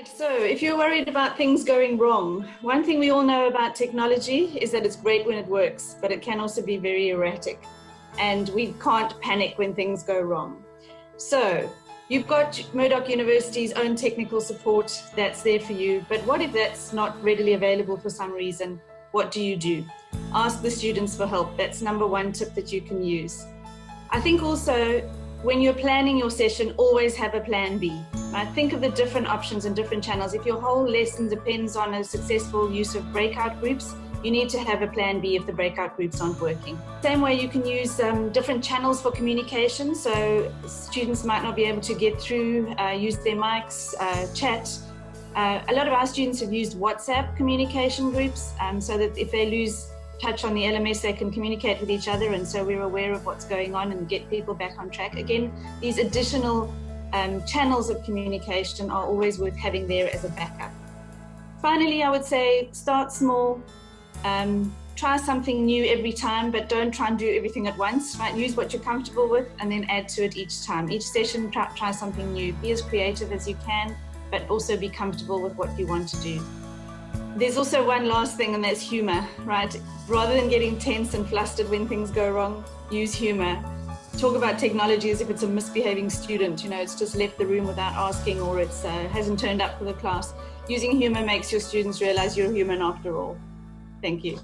So if you're worried about things going wrong, one thing we all know about technology is that it's great when it works, but it can also be very erratic, and we can't panic when things go wrong. So you've got Murdoch University's own technical support that's there for you, but what if that's not readily available for some reason? What do? Ask the students for help. That's number one tip that you can use. I think also when you're planning your session, always have a plan B. Right? Think of the different options and different channels. If your whole lesson depends on a successful use of breakout groups, you need to have a plan B if the breakout groups aren't working. Same way you can use different channels for communication. So students might not be able to get through, use their mics, chat. A lot of our students have used WhatsApp communication groups so that if they lose touch on the LMS, they can communicate with each other, and so we're aware of what's going on and get people back on track. Again, these additional channels of communication are always worth having there as a backup. Finally, I would say start small, try something new every time, but don't try and do everything at once. Right? Use what you're comfortable with and then add to it each time. Each session, try something new. Be as creative as you can, but also be comfortable with what you want to do. There's also one last thing, and that's humor, right? Rather than getting tense and flustered when things go wrong, use humor. Talk about technology as if it's a misbehaving student, it's just left the room without asking, or it's hasn't turned up for the class. Using humor makes your students realize you're human after all. Thank you.